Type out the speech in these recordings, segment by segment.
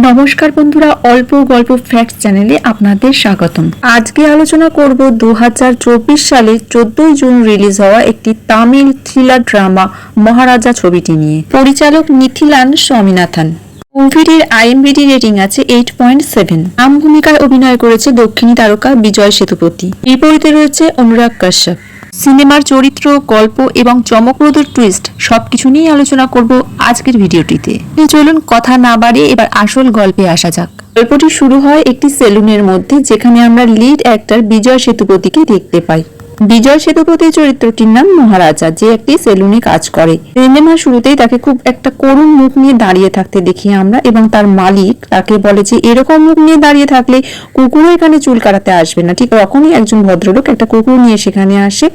নমস্কার বন্ধুরা, অল্প গল্প ফ্যাক্ট চ্যানেলে আপনাদের স্বাগতম। আজকে আলোচনা করব 2024 সালে 14 জুন রিলিজ হওয়া একটি তামিল থ্রিলার ড্রামা মহারাজা ছবিটি নিয়ে। পরিচালক নিথিলান স্বামীনাথন। মুভিটির IMDb রেটিং আছে 8.7। নাম ভূমিকায় অভিনয় করেছে দক্ষিণী তারকা বিজয় সেতুপতি। বিপরীতে রয়েছে অনুরাগ কাশ্যপ। সিনেমার চরিত্র, গল্প এবং চমকপ্রদ টুইস্ট সবকিছু নিয়ে আলোচনা করব আজকের ভিডিওটিতে। চলুন কথা না বাড়িয়ে এবার আসল গল্পে আসা যাক। গল্পটি শুরু হয় একটি সেলুনের মধ্যে, যেখানে আমরা লিড অ্যাক্টর বিজয় সেতুপতিকে দেখতে পাই। বিজয় সেতুপতির চরিত্রটির নাম মহারাজা, যে একটি সেলুনে কাজ করে। সিনেমার শুরুতেই তাকে খুব একটা করুণ মুখ নিয়ে দাঁড়িয়ে থাকতে দেখি আমরা, এবং তার মালিক তাকে বলে যে এরকম মুখ নিয়ে দাঁড়িয়ে থাকলে কুকুরও এখানে চুল কাটাতে আসবে না। ঠিক তখনই একজন ভদ্রলোক একটা কুকুর নিয়ে সেখানে আসে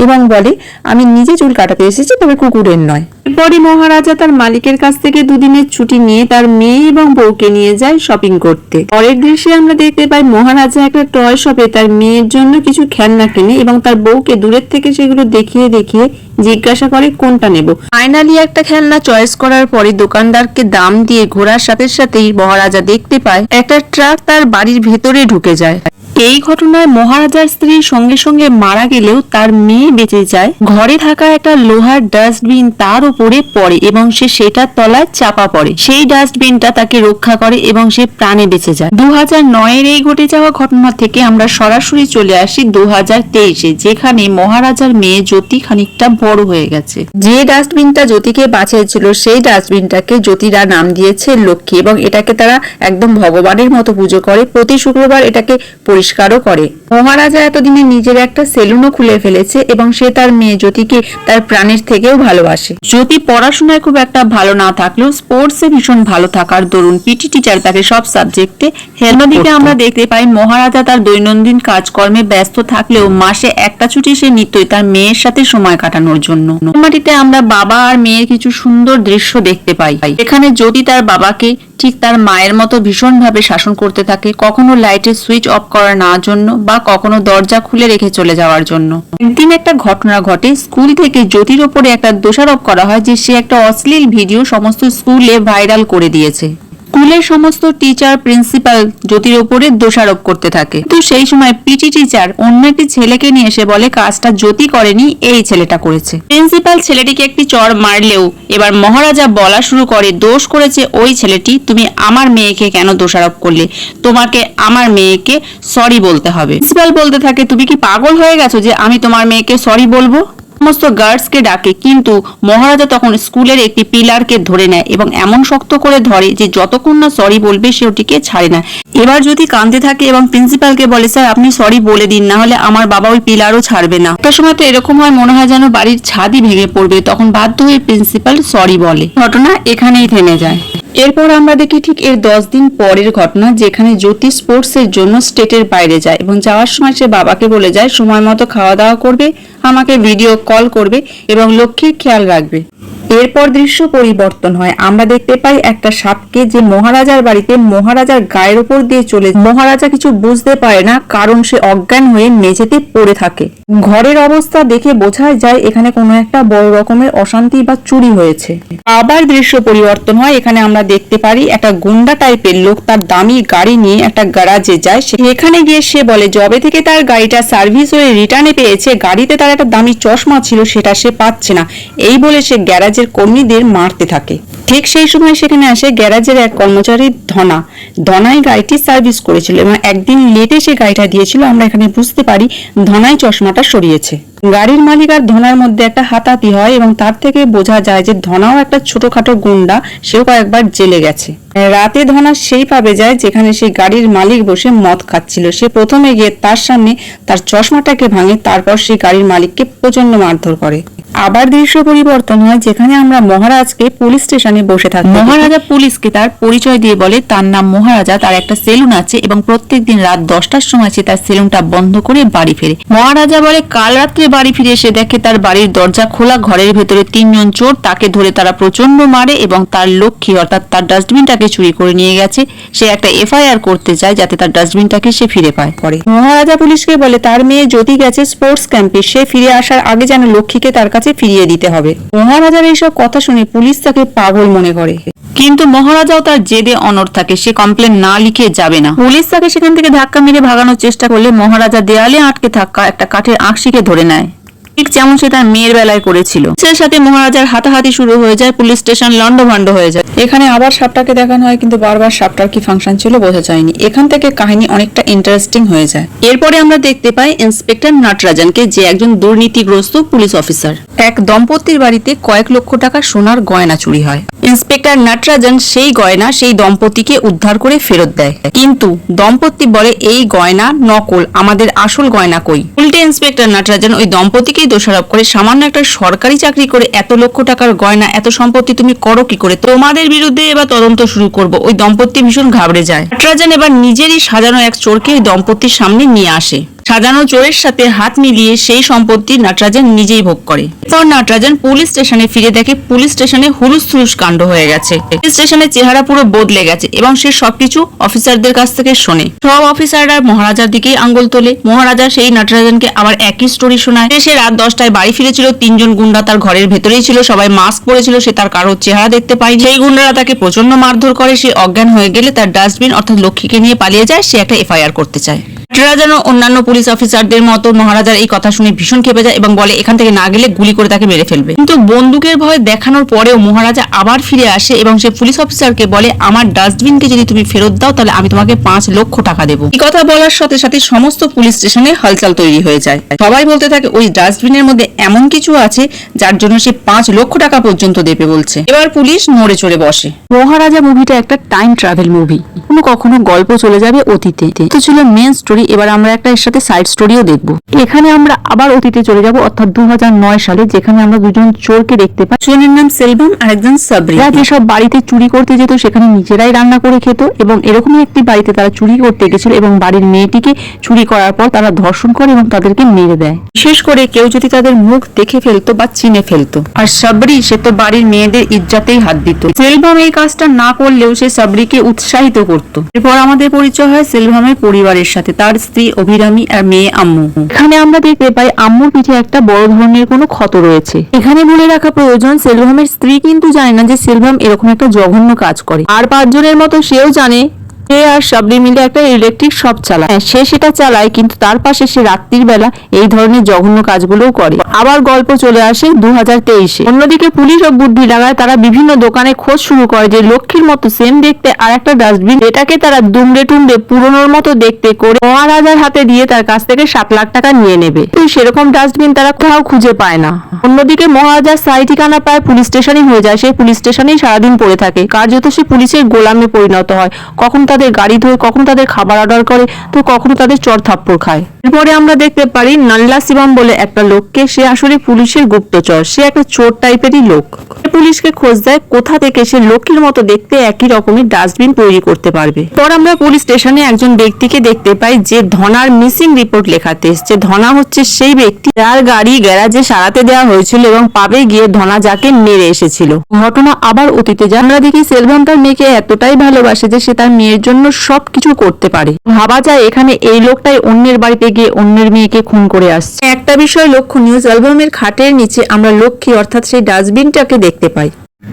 এবং বলে, আমি নিজে চুল কাটাতে এসেছি, তবে কুকুরের নয়। এরপরই মহারাজা তার মালিকের কাছ থেকে দুদিনের ছুটি নিয়ে তার মেয়ে এবং বউকে নিয়ে যায় শপিং করতে। পরের দৃশ্যে আমরা দেখতে পাই মহারাজা একটা টয় শপে তার মেয়ের জন্য কিছু খেলনা কিনে এবং তার বউকে দূরের থেকে সেগুলো দেখিয়ে দেখিয়ে জিজ্ঞাসা করে কোনটা নেব। ফাইনালি একটা খেলনা চয়েস করার পরে দোকানদারকে দাম দিয়ে ঘোরার সাথে সাথেই মহারাজা দেখতে পায় একটা ট্রাক তার বাড়ির ভেতরে ঢুকে যায়। এই ঘটনায় মহারাজার স্ত্রী সঙ্গে সঙ্গে মারা গেলেও তার মেয়ে বেঁচে যায়। ঘরে থাকা একটা লোহার ডাস্টবিন তার উপরে পড়ে এবং সে সেটার তলায় চাপা পড়ে। সেই ডাস্টবিনটা তাকে রক্ষা করে এবং সে প্রাণে বেঁচে যায়। 2009-এর এই ঘটে যাওয়া ঘটনা থেকে আমরা সরাসরি চলে আসি 2023-এ, যেখানে মহারাজার মেয়ে জ্যোতি খানিকটা বড় হয়ে গেছে। যে ডাস্টবিনটা জ্যোতিকে বাঁচিয়েছিল সেই ডাস্টবিনটাকে জ্যোতিরা নাম দিয়েছে লক্ষ্মী, এবং এটাকে তারা একদম ভগবানের মতো পুজো করে। প্রতি শুক্রবার এটাকে পরিষ্কারও করে। মহারাজা এতদিনে নিজের একটা সেলুনও খুলে ফেলেছে এবং সে তার মেয়ে জ্যোতিকে তার প্রাণের থেকেও ভালোবাসে। জ্যোতি পড়াশোনায় খুব একটা ভালো না থাকলেও স্পোর্টসে ভীষণ ভালো থাকার দরুন পিটি টিচার তাকে সব সাবজেক্টে হেল্প করত। আমরা দেখতে পাই মহারাজা তার দৈনন্দিন কাজকর্মে ব্যস্ত থাকলেও মাসে একটা ছুটি সে নিতই তার মেয়ের সাথে সময় কাটানোর জন্য। সিনেমাটিতে আমরা বাবা আর মেয়ের কিছু সুন্দর দৃশ্য দেখতে পাই। এখানে জ্যোতি তার বাবাকে ঠিক তার মায়ের মতো ভীষণভাবে শাসন করতে থাকে, কখনো লাইটের সুইচ অফ করার না জন্য বা কখনো দরজা খুলে রেখে চলে যাওয়ার জন্য। একদিন একটা ঘটনা ঘটে, স্কুল থেকে জ্যোতির ওপরে একটা দোষারোপ করা হয় যে সে একটা অশ্লীল ভিডিও সমস্ত স্কুলে ভাইরাল করে দিয়েছে। স্কুলের সমস্ত টিচার, প্রিন্সিপাল জ্যোতির ওপরে দোষারোপ করতে থাকে। তো সেই সময় পিটি টিচার অন্য একটি ছেলেকে নিয়ে এসে বলে কাজটা জ্যোতি করেনি, এই ছেলেটা করেছে। প্রিন্সিপাল ছেলেটিকে একটি চড় মারলেও এবার মহারাজা বলা শুরু করে দোষ করেছে ওই ছেলেটি, তুমি আমার মেয়েকে কেন দোষারোপ করলে, তোমাকে আমার মেয়েকে সরি বলতে হবে। প্রিন্সিপাল বলতে থাকে তুমি কি পাগল হয়ে গেছো যে আমি তোমার মেয়েকে সরি বলবো? সমস্ত গার্ডসকে ডাকে, কিন্তু মহারাজা তখন স্কুলের একটি পিলারকে ধরে নেয় এবং এমন শক্ত করে ধরে যে যতক্ষণ না সরি বলবে সে ওটিকে ছাড়ে না। এবার যদি কাঁদতে থাকে এবং প্রিন্সিপালকে বলে স্যার আপনি সরি বলে দিন, না হলে আমার বাবা ওই পিলারও ছাড়বে না। একটা সময় তো এরকম হয় মনে হয় যেন বাড়ির ছাদই ভেঙে পড়বে, তখন বাধ্য হয়ে প্রিন্সিপাল সরি বলে। ঘটনা এখানেই থেমে যায়। এরপর আমরা দেখি ঠিক এর 10 দিন পরের ঘটনা, যেখানে জ্যোতি স্পোর্টস এর জন্য স্টেটের বাইরে যায় এবং যাওয়ার সময় সে বাবাকে বলে যায় সময় মতো খাওয়া দাওয়া করবে, আমাকে ভিডিও কল করবে এবং লক্ষ্মীর খেয়াল রাখবে। এরপর দৃশ্য পরিবর্তন হয়। আমরা দেখতে পাই একটা সাপকে, যে মহারাজার বাড়িতে মহারাজার গায়ের উপর দিয়ে চলে। মহারাজা কিছু বুঝতে পারে না, কারণ সে অজ্ঞান হয়ে মেঝেতে পড়ে থাকে। ঘরের অবস্থা দেখে বোঝা যায় এখানে কোনো একটা বড় রকমের অশান্তি বা চুরি হয়েছে। আবার দৃশ্য পরিবর্তন হয়। এখানে আমরা দেখতে পারি একটা গুন্ডা টাইপের লোক তার দামি গাড়ি নিয়ে একটা গ্যারাজে যায়। সেখানে গিয়ে সে বলে যবে থেকে তার গাড়িটা সার্ভিস হয়ে রিটার্নে পেয়েছে, গাড়িতে তার একটা দামি চশমা ছিল সেটা সে পাচ্ছে না। এই বলে সে গ্যারাজের কর্মীদের মারতে থাকে। ঠিক সেই সময় সেখানে আসে গ্যারাজের এক কর্মচারী ধনাই গাড়িটি সার্ভিস করেছিল এবং একদিন লেটে সে গাড়িটা দিয়েছিল। আমরা এখানে বুঝতে পারি ধনাই চশমাটা সরিয়েছে। গাড়ির মালিক আর ধনার মধ্যে একটা হাতাহাতি হয় এবং তার থেকে বোঝা যায় যে ধনাও একটা ছোটখাটো গুন্ডা, সেও কয়েকবার জেলে গেছে। রাতে ধনা সেই পাবে যায় যেখানে সেই গাড়ির মালিক বসে মদ খাচ্ছিল। সে প্রথমে গিয়ে তার সামনে তার চশমাটাকে ভাঙে, তারপর সেই গাড়ির মালিককে প্রচন্ড মারধর করে। আবার দৃশ্য পরিবর্তন হয়, যেখানে আমরা মহারাজকে পুলিশ স্টেশনে বসে থাকি। মহারাজা পুলিশকে তার পরিচয় দিয়ে বলে তার নাম মহারাজা, তার একটা সেলুন আছে এবং প্রত্যেকদিন রাত 10টার সময় সে তার সেলুনটা বন্ধ করে বাড়ি ফেরে। মহারাজা বলে কাল রাত্রে বাড়ি ফিরে এসে দেখে তার বাড়ির দরজা খোলা, ঘরের ভেতরে 3 জন চোর তাকে ধরে তারা প্রচন্ড মারে এবং তার লক্ষ্মী অর্থাৎ তার ডাস্টবিনটাকে চুরি করে নিয়ে গেছে। সে একটা FIR করতে চায় যাতে তার ডাস্টবিনটাকে সে ফিরে পায়। পরে মহারাজা পুলিশকে বলে তার মেয়ে জ্যোতি গেছে স্পোর্টস ক্যাম্পে, সে ফিরে আসার আগে যেন লক্ষ্মীকে তার কাছে ফিরিয়ে দিতে হবে। মহারাজার এইসব কথা শুনে পুলিশ তাকে পাগল মনে করে। কিন্তু মহারাজাও তার জেদে অনড় থাকে, সে কমপ্লেন না লিখে যাবে না। পুলিশ তাকে সেখান থেকে ধাক্কা মেরে ভাগানোর চেষ্টা করলে মহারাজা দেয়ালে আটকে থাকা একটা কাঠের আঁকশিকে ধরে নেয়, ঠিক যেমন সে তার মেয়ের বেলায় করেছিল। সে সাথে মহারাজার হাতাহাতি শুরু হয়ে যায়, পুলিশ স্টেশন লন্ডভন্ড হয়ে যায়। এখানে আবার সাপটাকে দেখানো হয়, কিন্তু বারবার সাপটার কি ফাংশন ছিল বোঝা যায়নি। এখান থেকে কাহিনী অনেকটা ইন্টারেস্টিং হয়ে যায়। এরপরে আমরা দেখতে পাই ইন্সপেক্টর নটরাজনকে, যে একজন দুর্নীতিগ্রস্ত পুলিশ অফিসার। এক দম্পতির বাড়িতে কয়েক লক্ষ টাকা সোনার গয়না চুরি হয়। ইন্সপেক্টর নটরাজন সেই গয়না সেই দম্পতিকে উদ্ধার করে ফেরত দেয়, কিন্তু দম্পতি বলে এই গয়না নকল, আমাদের আসল গয়না কই। উল্টে ইন্সপেক্টর নটরাজন ওই দম্পতিকেই দোষারোপ করে, সামান্য একটা সরকারি চাকরি করে এত লক্ষ টাকার গয়না, এত সম্পত্তি তুমি করো কি করে, তোমাদের বিরুদ্ধে এবার তদন্ত শুরু করব। ওই দম্পতি ভীষণ ঘাবড়ে যায়। নটরাজন এবার নিজেরই সাজানো এক চোরকে ওই দম্পতির সামনে নিয়ে আসে। সাজানো চোরের সাথে হাত মিলিয়ে সেই সম্পত্তি নটরাজন নিজেই ভোগ করে। এরপর নটরাজন পুলিশ স্টেশনে ফিরে দেখে পুলিশ স্টেশনে হুলুস থুলুস কাণ্ড হয়ে গেছে। পুলিশ স্টেশনের চেহারা পুরো বদলে গেছে এবং সে সবকিছু অফিসারদের কাছ থেকে শোনে। সব অফিসাররা মহারাজার দিকেই আঙ্গুল তোলে। মহারাজা সেই নটরাজনকে আবার একই স্টোরি শোনায়। সে রাত 10টায় বাড়ি ফিরেছিল, 3জন গুন্ডা তার ঘরের ভেতরেই ছিল, সবাই মাস্ক পরেছিল, সে তার কারোর চেহারা দেখতে পায়নি। সেই গুন্ডারা তাকে প্রচন্ড মারধর করে, সে অজ্ঞান হয়ে গেলে তার ডাস্টবিন অর্থাৎ লক্ষ্মীকে নিয়ে পালিয়ে যায়। সে একটা এফআইআর করতে চায়। নটরাজন অন্যান্য পুলিশ অফিসারদের মতো মহারাজার এই কথা শুনে ভীষণ ক্ষেপে যায় এবং বলে এখান থেকে না গেলে গুলি করে তাকে মেরে ফেলবে। কিন্তু বন্দুকের ভয় দেখানোর পরেও মহারাজা আবার ফিরে আসে এবং সে পুলিশ অফিসারকে বলে আমার ডাস্টবিনকে যদি তুমি ফেরত দাও তাহলে আমি তোমাকে 5 লক্ষ টাকা দেবো। এই কথা বলার সাথে সাথে সমস্ত পুলিশ স্টেশনে হলচল তৈরি হয়ে যায়। সবাই বলতে থাকে ওই ডাস্টবিনের মধ্যে এমন কিছু আছে যার জন্য সে 5 লক্ষ টাকা পর্যন্ত দেবে বলছে। এবার পুলিশ নড়ে চড়ে বসে। মহারাজা মুভিটা একটা টাইম ট্রাভেল মুভি, কখনো গল্প চলে যাবে অতীতে। তো ছিল মেন স্টোরি। এবার আমরা একটা এর সাথে সাইড স্টোরিও দেখবো। এখানে আমরা আবার অতীতে চলে যাব, অর্থাৎ 2009 সালে, যেখানে আমরা দুজন চোরকে দেখতে পাই। একজনের নাম সেলভাম আর একজন সাবরি। তারা যেসব বাড়িতে চুরি করতে যেত সেখানে নিজেরাই রান্না করে খেত এবং এরকমই একটি বাড়িতে তারা চুরি করতে গেছিল এবং বাড়ির মেয়েটিকে চুরি করার পর তারা ধর্ষণ করে এবং তাদেরকে মেরে দেয়। বিশেষ করে কেউ যদি তাদের মুখ দেখে ফেলতো বা চিনে ফেলতো। আর সাবরি সে তো বাড়ির মেয়েদের ইজ্জতেই হাত দিত। সেলভাম এই কাজটা না করলেও সে সাবরিকে উৎসাহিত করত। এরপর আমাদের পরিচয় হয় সেলভামের পরিবারের সাথে, তার স্ত্রী অভিরামী আর মেয়ে আম্মু। এখানে আমরা দেখতে পাই আম্মুর পিঠে একটা বড় ধরনের কোনো ক্ষত রয়েছে। এখানে বলে রাখা প্রয়োজন সেলভামের স্ত্রী কিন্তু জানে না যে সেলভাম এরকম একটা জঘন্য কাজ করে। আর 5 জনের মতো সেও জানে সে আর সাবরি মিলে একটা ইলেকট্রিক শপ চালায়। সে সেটা চালায়, কিন্তু তার পাশে সে রাত্রির বেলা এই ধরনের জঘন্য কাজগুলোও করে। আবার গল্প চলে আসে 2023-এ। অন্যদিকে পুলিশ ও বুদ্ধি লাগায়, তারা বিভিন্ন দোকানে খোঁজ শুরু করে যে লক্ষ্মীর মতো সেম দেখতে আর একটা ডাস্টবিন, এটাকে তারা দুমড়ে টুমড়ে পুরনোর মতো দেখতে করে মহারাজার হাতে দিয়ে তার কাছ থেকে 7 লাখ টাকা নিয়ে নেবে। সেরকম ডাস্টবিন তারা কোথাও খুঁজে পায় না। অন্যদিকে মহারাজার সাই ঠিকানা প্রায় পুলিশ স্টেশনই হয়ে যায়। সে পুলিশ স্টেশনেই সারাদিন পড়ে থাকে। কার্যত সে পুলিশের গোলামে পরিণত হয়। কখন তাদের গাড়ি ধোয়, কখনো তাদের খাবার অর্ডার করে, তো কখনো তাদের চর থাপ্পড় খায়। এরপরে আমরা দেখতে পারি নাল্লা শিবম বলে একটা লোককে। সে আসলে পুলিশের গুপ্তচর। সে একটা চোর টাইপেরই লোক। পুলিশকে খোঁজ দেয় কোথা থেকে সে লক্ষ্মীর মতো দেখতে একই রকমের ডাস্টবিন তৈরি করতে পারবে। পর আমরা পুলিশ স্টেশনে একজন ব্যক্তিকে দেখতে পাই যে ধনার মিসিং রিপোর্ট লেখাতে এসছে। ধনা হচ্ছে সেই ব্যক্তি যার গাড়ি গ্যারাজে সারাতে দেওয়া হয়েছিল এবং পাবে গিয়ে ধনা যাকে মেরে এসেছিল। ঘটনা আবার অতীতে যায়। আমরা দেখি সেলভাম তার মেয়েকে এতটাই ভালোবাসে যে সে তার মেয়ের জন্য সবকিছু করতে পারে। ভাবা যায় এখানে এই লোকটাই অন্যের বাড়িতে গিয়ে অন্যের মেয়েকে খুন করে আসছে। একটা বিষয় লক্ষণীয়, সেলভামের খাটের নিচে আমরা লক্ষ্মী অর্থাৎ সেই ডাস্টবিনটাকে দেখতে পাই।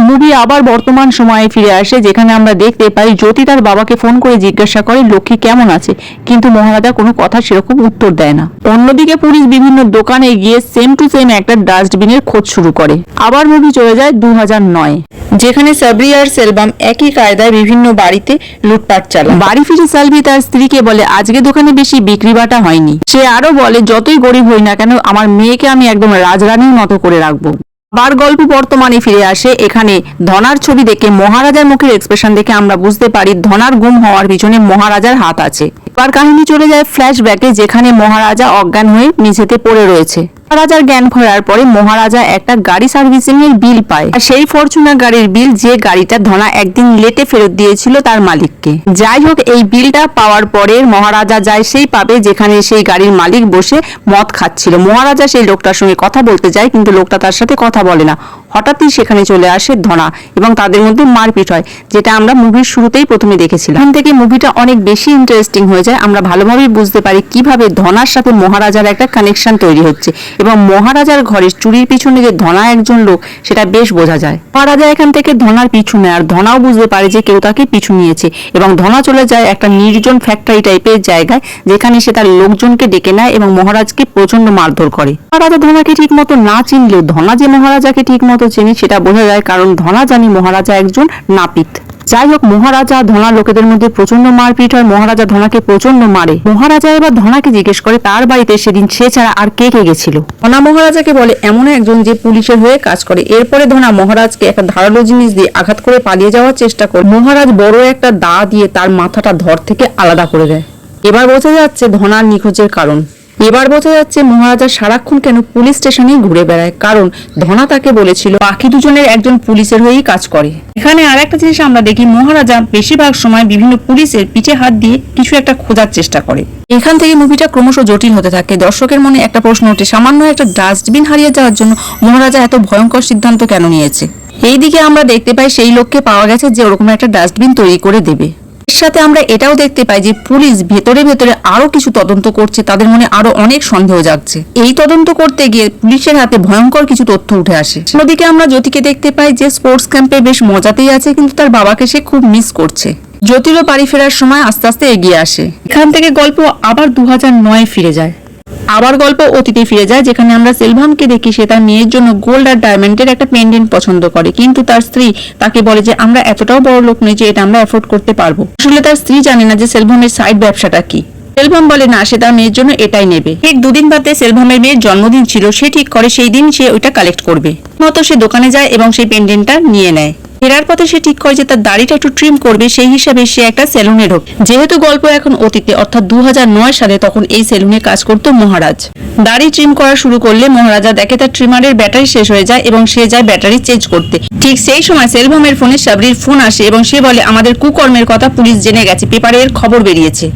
মুভি আবার বর্তমান সময়ে ফিরে আসে, যেখানে আমরা দেখতে পাই জ্যোতি তার বাবাকে ফোন করে জিজ্ঞাসা করে লক্ষ্মী কেমন আছে, কিন্তু মহারাজা কোনো কথা সেরকম উত্তর দেয় না। অন্যদিকে পুলিশ বিভিন্ন দোকানে গিয়ে সেম টু সেম একটা ডাস্টবিনের খোঁজ শুরু করে। আবার মুভি চলে যায় 2009, যেখানে সাবরি আর সেলভাম একই কায়দায় বিভিন্ন বাড়িতে লুটপাট চালায়। বাড়ি ফিরে সালভি তার স্ত্রীকে বলে আজকে দোকানে বেশি বিক্রি বাটা হয়নি। সে আরো বলে যতই গরিব হই না কেন আমার মেয়েকে আমি একদম রাজরানীর মতো করে রাখবো। আবার গল্প বর্তমানে ফিরে আসে। এখানে ধনার ছবি দেখে মহারাজার মুখের এক্সপ্রেশন দেখে আমরা বুঝতে পারি ধনার গুম হওয়ার পিছনে মহারাজার হাত আছে। এবার কাহিনী চলে যায় ফ্ল্যাশব্যাকে, যেখানে মহারাজা অজ্ঞান হয়ে মেঝেতে পড়ে রয়েছে। মহারাজার জ্ঞান ফেরার পরে মহারাজা একটা গাড়ি সার্ভিসিং এর বিল পায়। আর সেই ফরচুনার গাড়ির বিল, যে গাড়িটা ধনা একদিন লেটে ফেরত দিয়েছিল তার মালিককে। যাই হোক, এই বিলটা পাওয়ার পরে মহারাজা যায় সেই পাবে যেখানে সেই গাড়ির মালিক বসে মদ খাচ্ছিল। মহারাজা সেই লোকটার সঙ্গে কথা বলতে যায়, কিন্তু লোকটা তার সাথে কথা বলে না। হঠাৎই সেখানে চলে আসে ধনা এবং তাদের মধ্যে মারপিট হয়, যেটা আমরা মুভির শুরুতেই প্রথমে দেখেছিলাম। এখান থেকে মুভিটা অনেক বেশি ইন্টারেস্টিং হয়ে যায়। আমরা ভালোভাবেই বুঝতে পারি কিভাবে ধনার সাথে মহারাজার একটা কানেকশন তৈরি হচ্ছে এবং মহারাজার ঘরের চুরির পিছনে যে ধনা একজন লোক সেটা বেশ বোঝা যায়। মহারাজা এখান থেকে ধনার পিছু নেয় আর ধনাও বুঝতে পারে যে কেউ তাকে পিছু নিয়েছে এবং ধনা চলে যায় একটা নির্জন ফ্যাক্টরি টাইপের জায়গায়, যেখানে সে তার লোকজনকে ডেকে নেয় এবং মহারাজকে প্রচন্ড মারধর করে। মহারাজা ধনাকে ঠিক মতো না চিনলেও ধনা যে মহারাজাকে ঠিক মতো চেনে সেটা বোঝা যায়, কারণ ধনা জানি মহারাজা একজন নাপিত। যাই হোক, মহারাজা ধনা লোকেদের মধ্যে প্রচন্ড মারপিট হয়, মহারাজা ধনাকে প্রচন্ড মারে। মহারাজা এবার ধনাকে জিজ্ঞেস করে তার বাড়িতে সেদিন সে ছাড়া আর কে কে গেছিল। ধনা মহারাজাকে বলে এমন একজন যে পুলিশের হয়ে কাজ করে। এরপরে ধনা মহারাজকে একটা ধারালো জিনিস দিয়ে আঘাত করে পালিয়ে যাওয়ার চেষ্টা করে। মহারাজ বড় একটা দা দিয়ে তার মাথাটা ধর থেকে আলাদা করে দেয়। এবার বোঝা যাচ্ছে ধনার নিখোঁজের কারণ। এবার বোঝা যাচ্ছে মহারাজা সারাক্ষণ কেন পুলিশ স্টেশনেই ঘুরে বেড়ায়, কারণ ধনা তাকে বলেছিল বাকি দুজনের একজন পুলিশের হয়েই কাজ করে। এখানে আর একটা জিনিস আমরা দেখি, মহারাজা বেশিরভাগ সময় বিভিন্ন পুলিশের পিঠে হাত দিয়ে কিছু একটা খোঁজার চেষ্টা করে। এখান থেকে মুভিটা ক্রমশ জটিল হতে থাকে। দর্শকের মনে একটা প্রশ্ন ওঠে, সামান্য একটা ডাস্টবিন হারিয়ে যাওয়ার জন্য মহারাজা এত ভয়ঙ্কর সিদ্ধান্ত কেন নিয়েছে। এইদিকে আমরা দেখতে পাই সেই লোককে পাওয়া গেছে যে ওরকম একটা ডাস্টবিন তৈরি করে দেবে। এর সাথে আমরা এটাও দেখতে পাই যে পুলিশ ভেতরে ভেতরে আরো কিছু তদন্ত করছে, তাদের মনে আরো অনেক সন্দেহ জাগছে। এই তদন্ত করতে গিয়ে পুলিশের হাতে ভয়ঙ্কর কিছু তথ্য উঠে আসে। অন্যদিকে আমরা জ্যোতিকে দেখতে পাই যে স্পোর্টস ক্যাম্পে বেশ মজাতেই আছে, কিন্তু তার বাবাকে সে খুব মিস করছে। জ্যোতিরও বাড়ি ফেরার সময় আস্তে আস্তে এগিয়ে আসে। এখান থেকে গল্প আবার 2009 ফিরে যায়। আবার গল্প অতীতে ফিরে যায়, যেখানে আমরা সেলভামকে দেখি সে তার মেয়ের জন্য গোল্ড আর ডায়মন্ডের একটা পেন্ডেন্ট পছন্দ করে, কিন্তু তার স্ত্রী তাকে বলে যে আমরা এতটাও বড় লোক নই যে এটা আমরা এফোর্ড করতে পারবো। আসলে তার স্ত্রী জানে না যে সেলভামের সাইড ব্যবসাটা কি। সেলভাম বলে না, সে তার মেয়ের জন্য এটাই নেবে। ঠিক দুদিন বাদে সেলভামের মেয়ের জন্মদিন ছিল, সে ঠিক করে সেই দিন সে ওইটা কালেক্ট করবে। মতো সে দোকানে যায় এবং সেই পেন্ডেন্টটা নিয়ে নেয়। ফেরার পথে সে ঠিক করে যে তার দাড়িটা একটু ট্রিম করবে, সেই হিসাবে সে একটা সেলুনে ঢোকে। যেহেতু গল্প এখন অতীতে অর্থাৎ 2009 সালে, তখন এই সেলুনে কাজ করতো মহারাজ। দাড়ি ট্রিম করা শুরু করলে মহারাজা দেখে তার ট্রিমারের ব্যাটারি শেষ হয়ে যায় এবং সে যায় ব্যাটারি চেঞ্জ করতে। ঠিক সেই সময় সেলভামের ফোনে সাবরির ফোন আসে এবং সে বলে আমাদের কুকর্মের কথা পুলিশ জেনে গেছে, পেপারে এর খবর বেরিয়েছে।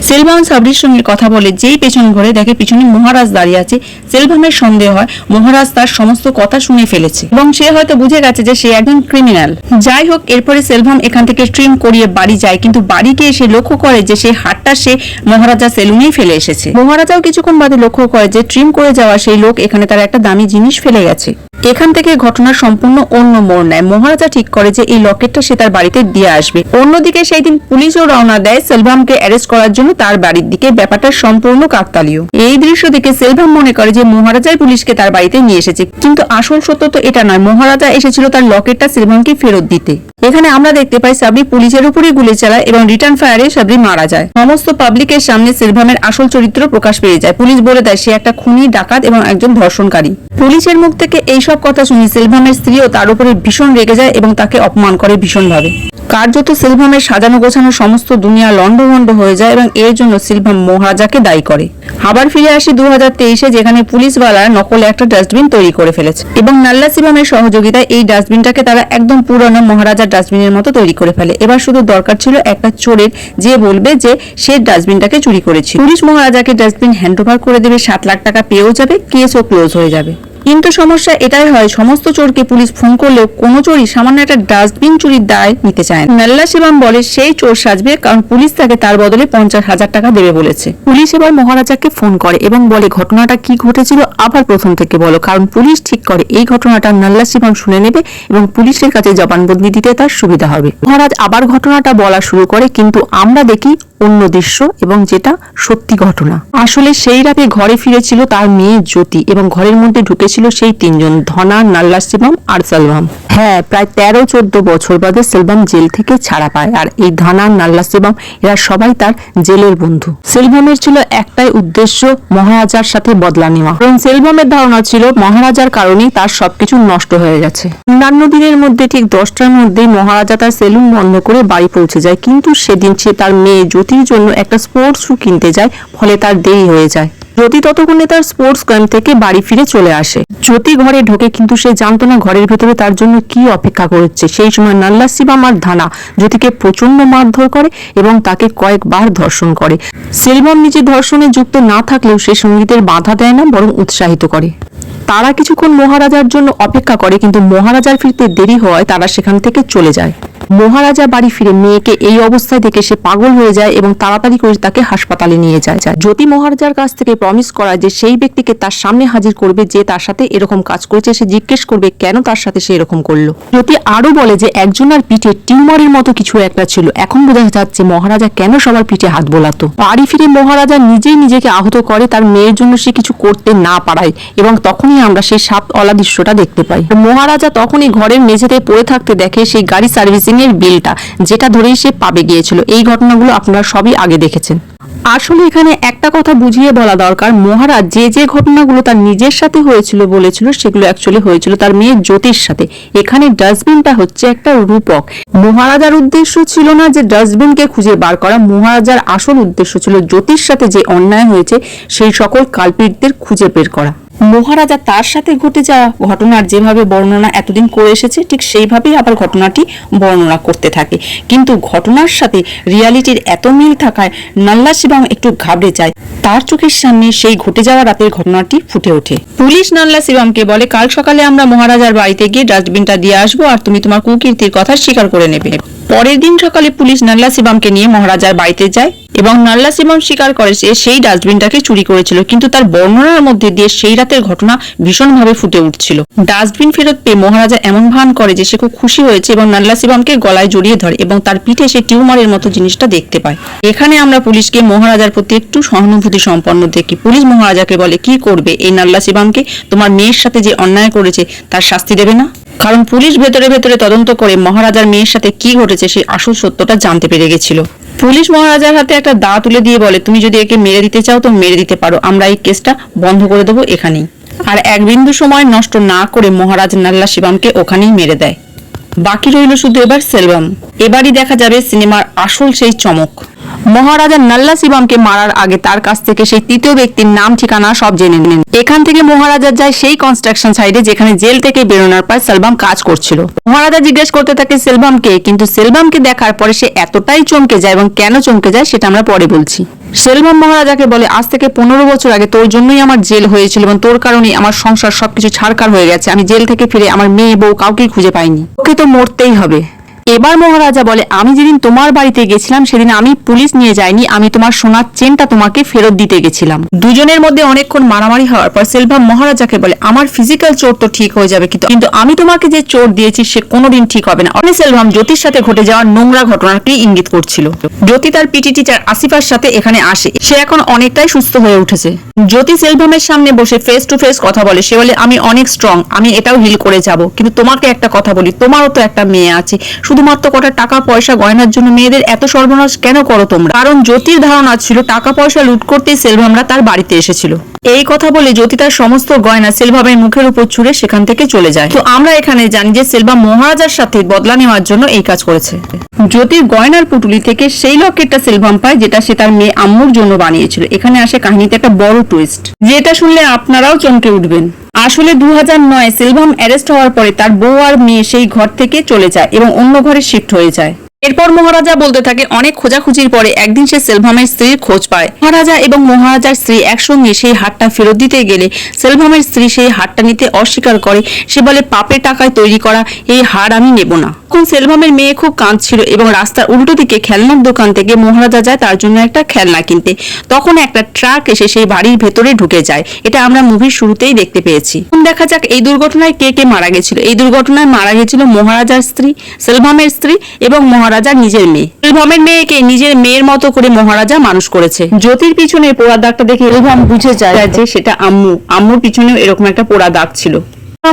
সেলভাম সাবরির সঙ্গে কথা বলে যেই পেছন ঘরে দেখে পিছনে মহারাজ দাঁড়িয়ে আছে। সেলভামের সন্দেহ হয় মহারাজ তার সমস্ত কথা শুনে ফেলেছে এবং সে হয়তো বুঝে গেছে যে সে একজন ক্রিমিনাল। যাই হোক, এরপরে সেলভাম এখান থেকে ট্রিম করিয়ে বাড়ি যায়, কিন্তু বাড়ি গিয়ে সে লক্ষ্য করে যে সেই হাতটা সে মহারাজা সেলুনেই ফেলে এসেছে। মহারাজাও কিছুক্ষণ বাদে লক্ষ্য করে যে ট্রিম করে যাওয়া সেই লোক এখানে তার একটা দামি জিনিস ফেলে গেছে। এখান থেকে ঘটনার সম্পূর্ণ অন্য মোড় নেয়। মহারাজা ঠিক করে যে এই লকেটটা সে তার বাড়িতে দিয়ে আসবে। অন্যদিকে সেই দিন পুলিশও রওনা দেয় সেলভামকে অ্যারেস্ট করার জন্য তার বাড়ির দিকে। ব্যাপারটা সম্পূর্ণ কাকতালীয়। এই দৃশ্য দেখে সেলভাম মনে করে যে মহারাজাই পুলিশকে তার বাড়িতে নিয়ে এসেছে, কিন্তু আসল সত্য তো এটা নয়। মহারাজা এসেছিল তার লকেটটা সেলভামকে ফেরত দিতে। এখানে আমরা দেখতে পাই সাবরি পুলিশের উপরই গুলি চালায় এবং রিটার্ন ফায়ারে সাবরি মারা যায়। সমস্ত পাবলিকের সামনে সেলভামের আসল চরিত্র প্রকাশ পেয়ে যায়। পুলিশ বলে দেয় সে একটা খুনি, ডাকাত এবং একজন ধর্ষণকারী। পুলিশের মুখ থেকে এইসব কথা শুনে সেলভামের স্ত্রীও তার উপরে ভীষণ রেগে যায় এবং তাকে অপমান করে ভীষণভাবে। কার্যত সেলভামের সাজানো গোছানো সমস্ত দুনিয়া লন্ডভন্ড হয়ে যায় এবং এর জন্য সেলভাম মহারাজাকে দায়ী করে। আবার ফিরে আসি 2023-এ, যেখানে পুলিশওয়ালা নকলে একটা ডাস্টবিন তৈরি করে ফেলেছে এবং নাল্লা সিবামের সহযোগিতায় এই ডাস্টবিনটাকে তারা একদম পুরনো মহারাজার ডাস্টবিনের মতো তৈরি করে ফেলে। এবার শুধু দরকার ছিল একটা চোরের, যে বলবে যে সে ডাস্টবিনটাকে চুরি করেছে। পুলিশ মহারাজাকে ডাস্টবিন হ্যান্ডওভার করে দেবে, 7 লাখ টাকা পেয়েও যাবে, কেসও ক্লোজ হয়ে যাবে। কিন্তু সমস্যা এটাই হয়, সমস্ত চোরকে পুলিশ ফোন করলেও কোনো চোরই সামান্য একটা ডাস্টবিন চুরির দায় নিতে চায় না। নাল্লা শিবাম বলে সেই চোর সাজবে, কারণ পুলিশ তাকে তার বদলে 50,000 টাকা দেবে বলেছে। পুলিশ এবার মহারাজাকে ফোন করে এবং বলে ঘটনাটা কি ঘটেছিল আবার প্রথম থেকে বলো, কারণ পুলিশ ঠিক করে এই ঘটনাটা নাল্লা শিবাম শুনে নেবে এবং পুলিশের কাছে জবানবন্দি দিতে তার সুবিধা হবে। মহারাজ আবার ঘটনাটা বলা শুরু করে, কিন্তু আমরা দেখি অন্য দৃশ্য এবং যেটা সত্যি ঘটনা। আসলে সেই রাতে ঘরে ফিরেছিল তার মেয়ে জ্যোতি এবং ঘরের মধ্যে ঢুকেছিল সেই 3 জন, ধনা, নাল্লা শিবাম আর সেলভাম। হ্যাঁ, প্রায় 13-14 বছর বাদে সেলভাম জেল থেকে ছাড়া পায় আর এই ধনা, নাল্লা শিবাম এরা সবাই তার জেলের বন্ধু। সেলভামের ছিল একটাই উদ্দেশ্য, মহারাজার সাথে বদলা নেওয়া। কারণ সেলভামের ধারণা ছিল মহারাজার কারণেই তার সবকিছু নষ্ট হয়ে গেছে। অন্যান্য দিনের মধ্যে ঠিক 10টার মধ্যেই মহারাজা তার সেলুন বন্ধ করে বাড়ি পৌঁছে যায়, কিন্তু সেদিন সে তার মেয়ে জ্যোতির জন্য একটা স্পোর্টস শু কিনতে যায়, ফলে তার দেরি হয়ে যায়। জ্যোতি ততক্ষণে তার স্পোর্টস ক্যাম্প থেকে বাড়ি ফিরে চলে আসে। জ্যোতি ঘরে ঢোকে, কিন্তু সে জানতো না ঘরের ভেতরে তার জন্য কি অপেক্ষা করছে। সেই সময় নাল্লা শিবাম আর ধানা জ্যোতিকে প্রচন্ড মারধর করে এবং তাকে কয়েকবার ধর্ষণ করে। সেলভাম নিজে ধর্ষণে যুক্ত না থাকলেও সে সঙ্গীতের বাধা দেয় না, বরং উৎসাহিত করে। তারা কিছুক্ষণ মহারাজার জন্য অপেক্ষা করে, কিন্তু মহারাজার ফিরতে দেরি হওয়ায় তারা সেখান থেকে চলে যায়। মহারাজা বাড়ি ফিরে মেয়েকে এই অবস্থায় দেখে সে পাগল হয়ে যায় এবং তাড়াতাড়ি করে তাকে হাসপাতালে নিয়ে যায়। জ্যোতি মহারাজার কাছ থেকে প্রমিস করায় যে সেই ব্যক্তিকে তার সামনে হাজির করবে যে তার সাথে এরকম কাজ করেছে। সে জিজ্ঞেস করবে কেন তার সাথে সে এরকম করলো। জ্যোতি আরো বলে যে একজনের পিঠে টিউমারের মতো কিছু একটা ছিল। এখন বোঝা যাচ্ছে মহারাজা কেন সবার পিঠে হাত বোলাতো। বাড়ি ফিরে মহারাজা নিজেই নিজেকে আহত করে তার মেয়ের জন্য সে কিছু করতে না পারায়, এবং তখনই আমরা সেই সাপওয়ালা দৃশ্যটা দেখতে পাই। মহারাজা তখনই ঘরের মেঝেতে পড়ে থাকতে দেখে সেই গাড়ি সার্ভিসিং এর বিলটা, যেটা ধরেই সে পাবে গিয়েছিল। এই ঘটনাগুলো আপনারা সবই আগে দেখেছেন। আসলে এখানে একটা কথা বুঝিয়ে বলা দরকার, মহারাজ যে ঘটনাগুলো তার নিজের সাথে হয়েছিল বলেছিল সেগুলো অ্যাকচুয়ালি হয়েছিল তার মেয়ে জ্যোতির সাথে। এখানে ডাস্টবিনটা হচ্ছে একটা রূপক। মহারাজার উদ্দেশ্য ছিল না যে ডাস্টবিনকে খুঁজে বার করা, মহারাজার আসল উদ্দেশ্য ছিল জ্যোতির সাথে যে অন্যায় হয়েছে সেই সকল কালপিটদের খুঁজে বের করা। মহারাজা তার সাথে ঘটে যাওয়া ঘটনার যেভাবে বর্ণনা এতদিন করে এসেছে ঠিক সেইভাবেই আবার ঘটনাটি বর্ণনা করতে থাকে, কিন্তু ঘটনার সাথে রিয়ালিটির এত মিল থাকায় নাল্লা শিবম একটু ঘাবড়ে যায়। তার চোখের সামনে সেই ঘটে যাওয়া রাতের ঘটনাটি ফুটে ওঠে। পুলিশ নাল্লা শিবমকে বলে কাল সকালে আমরা মহারাজার বাড়িতে গিয়ে ডাস্টবিনটা দিয়ে আসবো আর তুমি তোমার কুকীর্তির কথা স্বীকার করে নেবে। পরের দিন সকালে পুলিশ নাল্লা শিবমকে নিয়ে মহারাজার বাড়িতে যায় এবং নাল্লা শিবম স্বীকার করে সে সেই ডাস্টবিনটাকে চুরি করেছিল, কিন্তু তার বর্ণনার মধ্যে দিয়ে সেই রাতের ঘটনা ভীষণভাবে ফুটে উঠছিল। ডাস্টবিন ফেরত পেয়ে মহারাজা এমন ভান করে যে সে খুব খুশি হয়েছে এবং নাল্লা শিবমকে গলায় জড়িয়ে ধরে এবং তার পিঠে সে টিউমারের মতো জিনিসটা দেখতে পায়। এখানে আমরা পুলিশকে মহারাজার প্রতি একটু সহানুভূতি সম্পন্ন দেখি। পুলিশ মহারাজাকে বলে কি করবে এই নাল্লা শিবমকে, তোমার মেয়ের সাথে যে অন্যায় করেছে তার শাস্তি দেবে না? কারণ পুলিশ ভেতরে ভেতরে তদন্ত করে মহারাজার মেয়ের সাথে কি ঘটেছে সেই আসল সত্যটা জানতে পেরে গেছিল। পুলিশ মহারাজার হাতে একটা দা তুলে দিয়ে বলে তুমি যদি একে মেরে দিতে চাও তো মেরে দিতে পারো, আমরা এই কেসটা বন্ধ করে দেবো এখানেই। আর এক বিন্দু সময় নষ্ট না করে মহারাজ নাল্লা শিবমকে ওখানেই মেরে দেয়। বাকি রইল শুধু এবার সেলভাম। এবারই দেখা যাবে সিনেমার আসল সেই চমক। মহারাজা নাল্লা শিবমকে মারার আগে তার কাছ থেকে সেই তৃতীয় ব্যক্তির নাম ঠিকানা সব জেনে নেন। এখান থেকে মহারাজা যায় সেই কনস্ট্রাকশন সাইডে যেখানে জেল থেকে বেরোনোর পর সেলভাম কাজ করছিল। মহারাজা জিজ্ঞেস করতে থাকে সেলভামকে, কিন্তু সেলভামকে দেখার পরে সে এতটাই চমকে যায় এবং কেন চমকে যায় সেটা আমরা পরে বলছি। সেলভাম মহারাজাকে বলে আজ থেকে 15 বছর আগে তোর জন্যই আমার জেল হয়েছিল এবং তোর কারণেই আমার সংসার সবকিছু ছাড়খাড় হয়ে গেছে। আমি জেল থেকে ফিরে আমার মেয়ে বউ কাউকেই খুঁজে পাইনি, ওকে তো মরতেই হবে। এবার মহারাজা বলে আমি যেদিন তোমার বাড়িতে গেছিলাম সেদিন আমি পুলিশ নিয়ে যাইনি, আমি তোমার সোনার চেনটা তোমাকে ফেরত দিতে গেছিলাম। দুজনের মধ্যে অনেকক্ষণ মারামারি হওয়ার পর সেলভাম মহারাজাকে বলে আমার ফিজিক্যাল চোট তো ঠিক হয়ে যাবে, কিন্তু আমি তোমাকে যে চোট দিয়েছি সে কোনোদিন ঠিক হবে না। অনেক সেলভাম জ্যোতির সাথে ঘটে যাওয়ার নোংরা ঘটনাটি ইঙ্গিত করছিল। জ্যোতি তার পিটি টিচার আসিফার সাথে এখানে আসে, সে এখন অনেকটাই সুস্থ হয়ে উঠেছে। জ্যোতি সেলভামের সামনে বসে ফেস টু ফেস কথা বলে। সে বলে আমি অনেক স্ট্রং, আমি এটাও হিল করে যাব, কিন্তু তোমাকে একটা কথা বলি, তোমারও তো একটা মেয়ে আছে, শুধুমাত্র কটা টাকা পয়সা গয়নার জন্য মেয়েদের এত সর্বনাশ কেন করো তোমরা? কারণ জ্যোতির ধারণা ছিল টাকা পয়সা লুট করতেই সেলভামরা তার বাড়িতে এসেছিল। এই কথা বলে জ্যোতি তার সমস্ত গয়না সেলভামের মুখের উপর ছুঁড়ে সেখান থেকে চলে যায়। তো আমরা এখানে জানি যে সেলভাম মহারাজার সাথে বদলা নেওয়ার জন্য এই কাজ করেছে। জ্যোতির গয়নার পুটুলি থেকে সেই লকেটটা সেলভাম পায় যেটা সে তার মেয়ে আম্মুর জন্য বানিয়েছিল। এখানে আসে কাহিনীতে একটা বড় টুইস্ট, যেটা শুনলে আপনারাও চমকে উঠবেন। আসলে 2009 সেলভাম অ্যারেস্ট হওয়ার পরে তার বউ আর মেয়ে সেই ঘর থেকে চলে যায় এবং অন্য ঘরে শিফট হয়ে যায়। এরপর মহারাজা বলতে থাকে অনেক খোঁজাখুঁজির পরে একদিন সে সেলভামের স্ত্রীর খোঁজ পায়। মহারাজা এবং মহারাজার স্ত্রী একসঙ্গে সেই হারটা ফেরত দিতে গেলে সেলভামের স্ত্রী সেই হারটা নিতে অস্বীকার করে। সে বলে পাপের টাকায় তৈরি করা এই হার আমি নেব না। তখন সেলভামের মেয়ে খুব কাঁদছিল এবং রাস্তার উল্টো দিকে খেলনার দোকান থেকে মহারাজা যায় তার জন্য একটা খেলনা কিনতে। তখন একটা ট্রাক এসে সেই বাড়ির ভেতরে ঢুকে যায়। এটা আমরা মুভির শুরুতেই দেখতে পেয়েছি। দেখা যাক এই দুর্ঘটনায় কে কে মারা গেছিল। এই দুর্ঘটনায় মারা গেছিল মহারাজার স্ত্রী, সেলভামের স্ত্রী এবং মহারাজার নিজের মেয়ে। সেলভামের মেয়েকে নিজের মেয়ের মতো করে মহারাজা মানুষ করেছে। জ্যোতির পিছনে পোড়া দাগটা দেখে সেলভাম বুঝে যায় যে সেটা আম্মু। আম্মুর পিছনেও এরকম একটা পোড়া দাগ ছিল।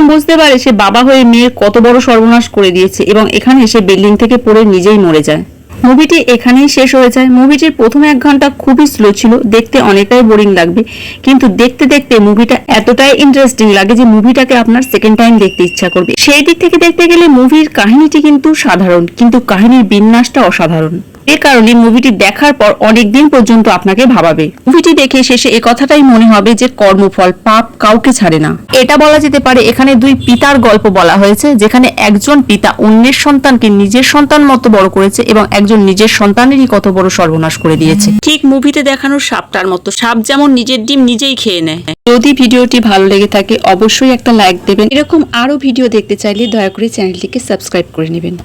বুঝতে পারে সে বাবা হয়ে মেয়ের কত বড় সর্বনাশ করে দিয়েছে এবং এখানে সে বিল্ডিং থেকে পড়ে নিজেই মরে যায়। মুভিটি এখানেই শেষ হয়ে যায়। মুভিটির প্রথম 1 ঘন্টা খুবই স্লো ছিল, দেখতে অনেকটাই বোরিং লাগবে, কিন্তু দেখতে দেখতে মুভিটা এতটাই ইন্টারেস্টিং লাগে যে মুভিটাকে আপনার সেকেন্ড টাইম দেখতে ইচ্ছা করবে। সেই দিক থেকে দেখতে গেলে মুভির কাহিনীটি কিন্তু সাধারণ, কিন্তু কাহিনীর বিন্যাসটা অসাধারণ। এর কারণে মুভিটি দেখার পর অনেক দিন পর্যন্ত আপনাকে ভাবাবে। মুভিটি দেখে শেষে এ কথাটাই মনে হবে যে কর্মফল পাপ কাউকে ছাড়ে না। এটা বলা যেতে পারে এখানে দুই পিতার গল্প বলা হয়েছে, যেখানে একজন পিতা অন্যের সন্তানকে নিজের সন্তান মতো বড় করেছে এবং একজন নিজের সন্তানেরই কত বড় সর্বনাশ করে দিয়েছে। ঠিক মুভিতে দেখানো সাপটার মতো, সাপ যেমন নিজের ডিম নিজেই খেয়ে নেয়। যদি ভিডিওটি ভালো লেগে থাকে অবশ্যই একটা লাইক দেবেন। এরকম আরো ভিডিও দেখতে চাইলে দয়া করে চ্যানেলটিকে সাবস্ক্রাইব করে নেবেন।